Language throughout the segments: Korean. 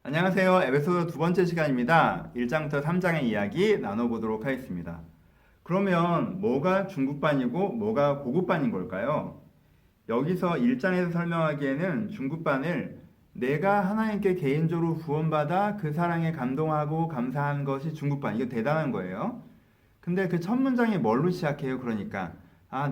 안녕하세요. 에베소서 두 번째 시간입니다. 1장부터 3장의 이야기 나눠보도록 하겠습니다. 그러면 뭐가 중급반이고 뭐가 고급반인 걸까요? 여기서 1장에서 설명하기에는 중급반을 내가 하나님께 개인적으로 구원받아 그 사랑에 감동하고 감사한 것이 중급반. 이거 대단한 거예요. 근데 그 첫 문장이 뭘로 시작해요? 그러니까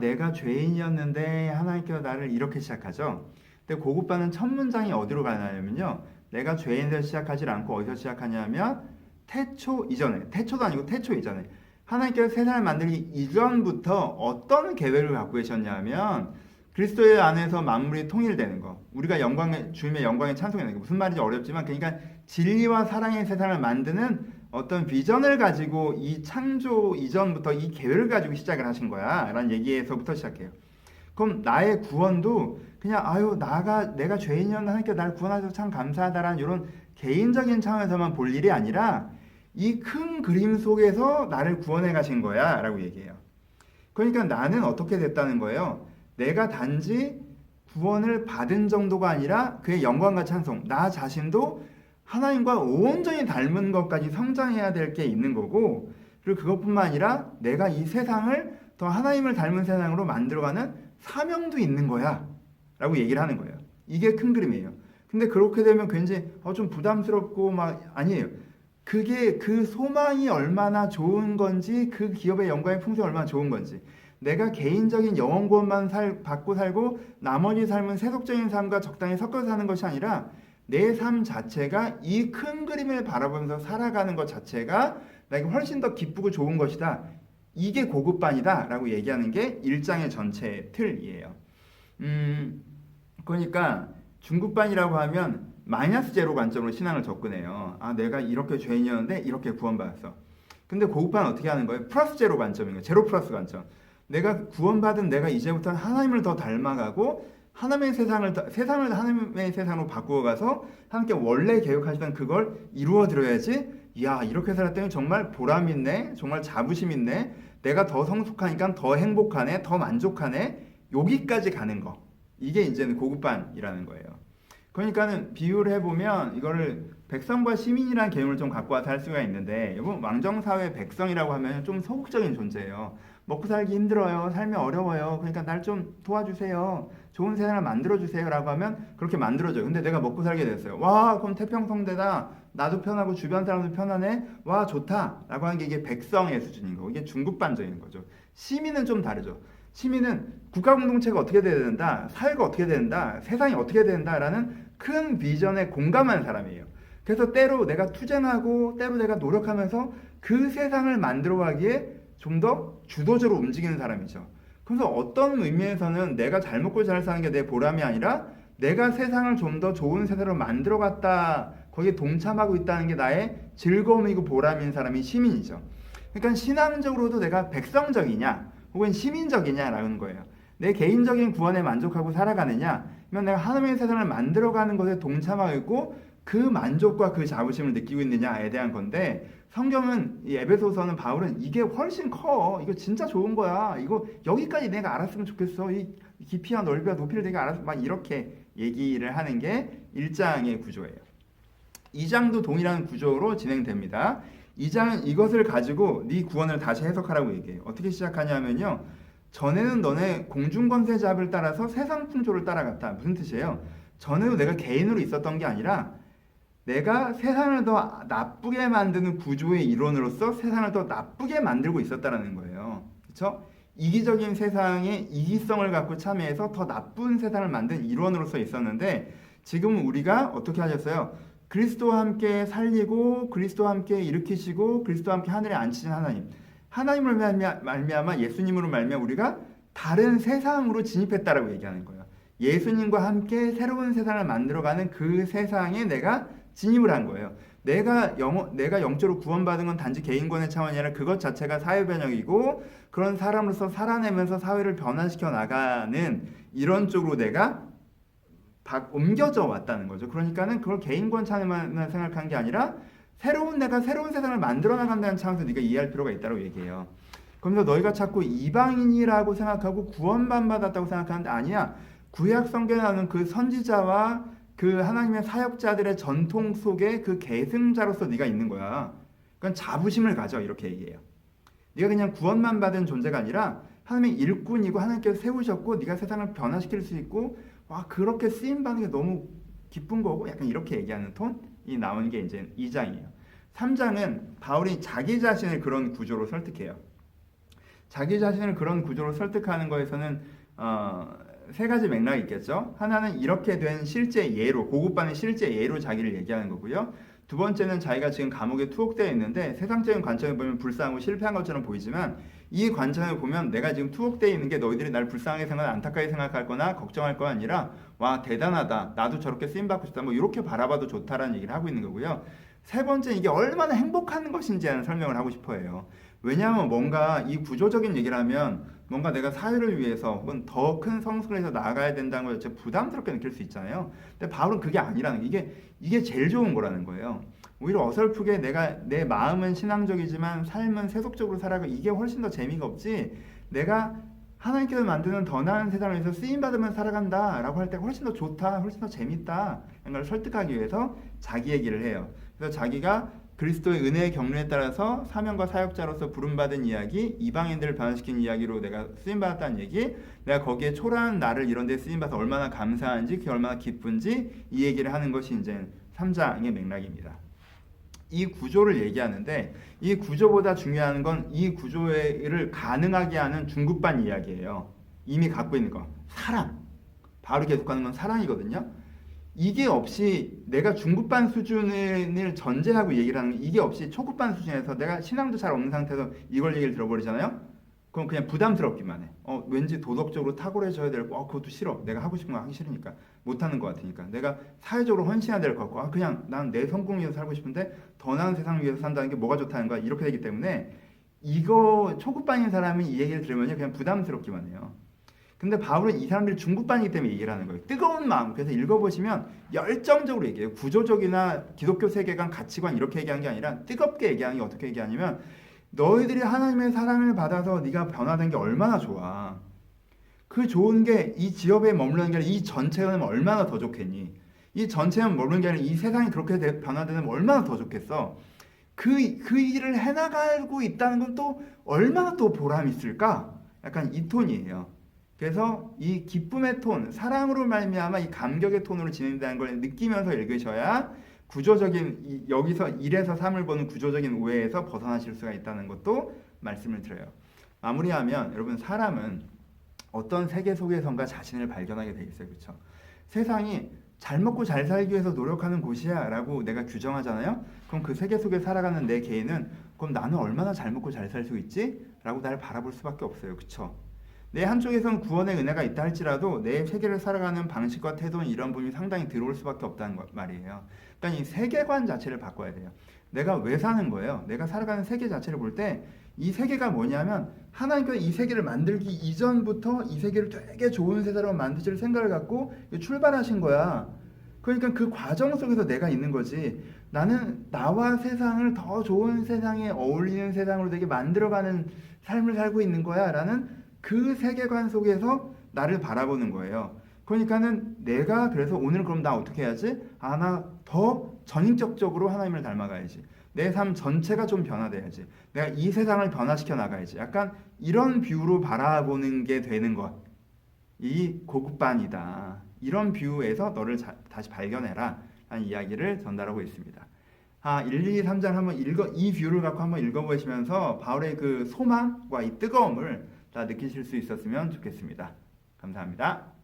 내가 죄인이었는데 하나님께서 나를 이렇게 시작하죠. 근데 고급반은 첫 문장이 어디로 가냐면요. 내가 죄인에서 시작하지 않고 어디서 시작하냐면 태초 이전에, 태초도 아니고 태초 이전에 하나님께서 세상을 만들기 이전부터 어떤 계획을 갖고 계셨냐면 그리스도의 안에서 만물이 통일되는 거, 우리가 영광의 주님의 영광에 찬송하는 거. 무슨 말인지 어렵지만 그러니까 진리와 사랑의 세상을 만드는 어떤 비전을 가지고 이 창조 이전부터 이 계획을 가지고 시작을 하신 거야 라는 얘기에서부터 시작해요. 그럼 나의 구원도 그냥 내가 죄인이었는데 하나님께 나를 구원하셔서 참 감사하다라는 이런 개인적인 차원에서만 볼 일이 아니라 이 큰 그림 속에서 나를 구원해 가신 거야 라고 얘기해요. 그러니까 나는 어떻게 됐다는 거예요? 내가 단지 구원을 받은 정도가 아니라 그의 영광과 찬송, 나 자신도 하나님과 온전히 닮은 것까지 성장해야 될 게 있는 거고, 그리고 그것뿐만 아니라 내가 이 세상을 더 하나님을 닮은 세상으로 만들어가는 사명도 있는 거야 라고 얘기를 하는 거예요. 이게 큰 그림이에요. 근데 그렇게 되면 굉장히 좀 부담스럽고 아니에요. 그게 그 소망이 얼마나 좋은 건지, 그 기업의 영광의 풍성이 얼마나 좋은 건지, 내가 개인적인 영원 구원만 받고 살고 나머지 삶은 세속적인 삶과 적당히 섞어서 사는 것이 아니라 내 삶 자체가 이 큰 그림을 바라보면서 살아가는 것 자체가 나에게 훨씬 더 기쁘고 좋은 것이다. 이게 고급반이다 라고 얘기하는 게 1장의 전체 틀이에요. 그러니까 중급반이라고 하면 마이너스 제로 관점으로 신앙을 접근해요. 내가 이렇게 죄인이었는데 이렇게 구원받았어. 근데 고급반은 어떻게 하는 거예요? 플러스 제로 관점인 거예요. 제로 플러스 관점. 내가 구원받은 내가 이제부터는 하나님을 더 닮아가고 하나님의 세상을 하나님의 세상으로 바꾸어가서 하나님께 원래 계획하시던 그걸 이루어드려야지. 이렇게 살았더니 정말 보람 있네, 정말 자부심 있네, 내가 더 성숙하니까 더 행복하네, 더 만족하네, 여기까지 가는 거, 이게 이제는 고급반이라는 거예요. 그러니까는 비유를 해보면 이거를 백성과 시민이라는 개념을 좀 갖고 와서 할 수가 있는데, 여러분 왕정사회 백성이라고 하면 좀 소극적인 존재예요. 먹고 살기 힘들어요, 삶이 어려워요, 그러니까 날 좀 도와주세요, 좋은 세상을 만들어주세요 라고 하면 그렇게 만들어줘요. 근데 내가 먹고 살게 됐어요. 그럼 태평성대다, 나도 편하고 주변 사람도 편하네, 좋다 라고 하는 게 이게 백성의 수준인 거고, 이게 중급반적인 거죠. 시민은 좀 다르죠. 시민은 국가 공동체가 어떻게 돼야 된다, 사회가 어떻게 된다, 세상이 어떻게 된다라는 큰 비전에 공감하는 사람이에요. 그래서 때로 내가 투쟁하고 때로 내가 노력하면서 그 세상을 만들어가기에 좀 더 주도적으로 움직이는 사람이죠. 그래서 어떤 의미에서는 내가 잘 먹고 잘 사는 게 내 보람이 아니라 내가 세상을 좀 더 좋은 세상으로 만들어갔다, 거기에 동참하고 있다는 게 나의 즐거움이고 보람인 사람이 시민이죠. 그러니까 신앙적으로도 내가 백성적이냐 혹은 시민적이냐라는 거예요. 내 개인적인 구원에 만족하고 살아가느냐, 아니면 내가 하나님의 세상을 만들어가는 것에 동참하고 있고 그 만족과 그 자부심을 느끼고 있느냐에 대한 건데, 성경은 이 에베소서는 바울은 이게 훨씬 커, 이거 진짜 좋은 거야, 이거 여기까지 내가 알았으면 좋겠어, 이 깊이와 넓이와 높이를 내가 알았어, 이렇게 얘기를 하는 게 1장의 구조예요. 2장도 동일한 구조로 진행됩니다. 2장은 이것을 가지고 네 구원을 다시 해석하라고 얘기해요. 어떻게 시작하냐면요, 전에는 너네 공중권세 잡을 따라서 세상 풍조를 따라갔다. 무슨 뜻이에요? 전에도 내가 개인으로 있었던 게 아니라 내가 세상을 더 나쁘게 만드는 구조의 일원으로서 세상을 더 나쁘게 만들고 있었다는 거예요. 그렇죠? 이기적인 세상에 이기성을 갖고 참여해서 더 나쁜 세상을 만든 일원으로서 있었는데, 지금은 우리가 어떻게 하셨어요? 그리스도와 함께 살리고 그리스도와 함께 일으키시고 그리스도와 함께 하늘에 앉히신 하나님을 말미암아 예수님으로 말미암아 우리가 다른 세상으로 진입했다라고 얘기하는 거예요. 예수님과 함께 새로운 세상을 만들어가는 그 세상에 내가 진입을 한 거예요. 내가 영적으로 구원받은 건 단지 개인권의 차원이 아니라 그것 자체가 사회 변혁이고, 그런 사람으로서 살아내면서 사회를 변화시켜 나가는 이런 쪽으로 내가 옮겨져 왔다는 거죠. 그러니까는 그걸 개인권 차원에만 생각한 게 아니라 내가 새로운 세상을 만들어 나간다는 차원에서 네가 이해할 필요가 있다고 얘기해요. 그러면서 너희가 자꾸 이방인이라고 생각하고 구원받았다고 생각하는데 아니야. 구약 성경에 나오는 그 선지자와 그 하나님의 사역자들의 전통 속에 그 계승자로서 네가 있는 거야. 그건 자부심을 가져 이렇게 얘기해요. 네가 그냥 구원만 받은 존재가 아니라 하나님의 일꾼이고 하나님께서 세우셨고 네가 세상을 변화시킬 수 있고 와 그렇게 쓰임 받는 게 너무 기쁜 거고 약간 이렇게 얘기하는 톤이 나오는 게 이제 2장이에요. 3장은 바울이 자기 자신을 그런 구조로 설득해요. 자기 자신을 그런 구조로 설득하는 거에서는 세 가지 맥락이 있겠죠. 하나는 이렇게 된 실제 예로, 고급반의 실제 예로 자기를 얘기하는 거고요. 두 번째는 자기가 지금 감옥에 투옥되어 있는데 세상적인 관점에 보면 불쌍하고 실패한 것처럼 보이지만 이 관점을 보면 내가 지금 투옥되어 있는 게 너희들이 날 불쌍하게 생각, 안타깝게 생각할 거나 걱정할 거 아니라 와 대단하다, 나도 저렇게 쓰임받고 싶다, 뭐 이렇게 바라봐도 좋다라는 얘기를 하고 있는 거고요. 세 번째 이게 얼마나 행복한 것인지 하는 설명을 하고 싶어 해요. 왜냐하면 뭔가 이 구조적인 얘기를 하면 뭔가 내가 사회를 위해서 혹은 더 큰 성숙을 해서 나아가야 된다는 걸 진짜 부담스럽게 느낄 수 있잖아요. 근데 바울은 그게 아니라는 게 이게 제일 좋은 거라는 거예요. 오히려 어설프게 내가 내 마음은 신앙적이지만 삶은 세속적으로 살아가 이게 훨씬 더 재미가 없지. 내가 하나님께서 만드는 더 나은 세상을 위해서 쓰임 받으면 살아간다라고 할 때가 훨씬 더 좋다, 훨씬 더 재밌다. 이런 걸 설득하기 위해서 자기 얘기를 해요. 그래서 자기가 그리스도의 은혜의 경륜에 따라서 사명과 사역자로서 부름받은 이야기, 이방인들을 변화시킨 이야기로 내가 쓰임받았다는 얘기, 내가 거기에 초라한 나를 이런 데 쓰임받아서 얼마나 감사한지, 그게 얼마나 기쁜지 이 얘기를 하는 것이 이제 3장의 맥락입니다. 이 구조를 얘기하는데 이 구조보다 중요한 건 이 구조를 가능하게 하는 중급반 이야기예요. 이미 갖고 있는 거. 사랑. 바로 계속하는 건 사랑이거든요. 이게 없이 내가 중급반 수준을 전제하고 얘기를 하는 이게 없이 초급반 수준에서 내가 신앙도 잘 없는 상태에서 이걸 얘기를 들어버리잖아요. 그럼 그냥 부담스럽기만 해. 왠지 도덕적으로 탁월해져야 될 거, 그것도 싫어. 내가 하고 싶은 거 하기 싫으니까 못하는 것 같으니까. 내가 사회적으로 헌신해야 될 것 같고, 그냥 난 내 성공 위해서 살고 싶은데 더 나은 세상을 위해서 산다는 게 뭐가 좋다는 거야. 이렇게 되기 때문에 이거 초급반인 사람이 이 얘기를 들으면 그냥 부담스럽기만 해요. 근데 바울은 이 사람들이 중급반이기 때문에 얘기를 하는 거예요. 뜨거운 마음. 그래서 읽어보시면 열정적으로 얘기해요. 구조적이나 기독교 세계관, 가치관 이렇게 얘기하는 게 아니라 뜨겁게 얘기하는 게 어떻게 얘기하냐면 너희들이 하나님의 사랑을 받아서 네가 변화된 게 얼마나 좋아. 그 좋은 게 이 지역에 머무르는 게 아니라 이 전체는 얼마나 더 좋겠니. 이 전체는 머무르는 게 아니라 이 세상이 그렇게 변화되면 얼마나 더 좋겠어. 그 일을 해나가고 있다는 건 또 얼마나 또 보람이 있을까. 약간 이 톤이에요. 그래서 이 기쁨의 톤, 사랑으로 말미암아 이 감격의 톤으로 진행되는 걸 느끼면서 읽으셔야 구조적인 여기서 1에서 3을 보는 구조적인 오해에서 벗어나실 수가 있다는 것도 말씀을 드려요. 마무리하면 여러분 사람은 어떤 세계 속에선가 자신을 발견하게 돼 있어요. 그렇죠? 세상이 잘 먹고 잘 살기 위해서 노력하는 곳이야 라고 내가 규정하잖아요. 그럼 그 세계 속에 살아가는 내 개인은 그럼 나는 얼마나 잘 먹고 잘 살 수 있지? 라고 나를 바라볼 수밖에 없어요. 그렇죠? 내 한쪽에선 구원의 은혜가 있다 할지라도 내 세계를 살아가는 방식과 태도는 이런 부분이 상당히 들어올 수밖에 없다는 말이에요. 그러니까 이 세계관 자체를 바꿔야 돼요. 내가 왜 사는 거예요? 내가 살아가는 세계 자체를 볼 때 이 세계가 뭐냐면 하나님께서 이 세계를 만들기 이전부터 이 세계를 되게 좋은 세상으로 만드실 생각을 갖고 출발하신 거야. 그러니까 그 과정 속에서 내가 있는 거지. 나는 나와 세상을 더 좋은 세상에 어울리는 세상으로 되게 만들어가는 삶을 살고 있는 거야 라는 그 세계관 속에서 나를 바라보는 거예요. 그러니까는 내가 그래서 오늘 그럼 나 어떻게 해야지? 나 더 전인격적으로 하나님을 닮아가야지. 내 삶 전체가 좀 변화돼야지. 내가 이 세상을 변화시켜 나가야지. 약간 이런 뷰로 바라보는 게 되는 것. 이 고급반이다. 이런 뷰에서 너를 다시 발견해라. 라는 이야기를 전달하고 있습니다. 1, 2, 3장 한번 이 뷰를 갖고 한번 읽어보시면서 바울의 그 소망과 이 뜨거움을 다 느끼실 수 있었으면 좋겠습니다. 감사합니다.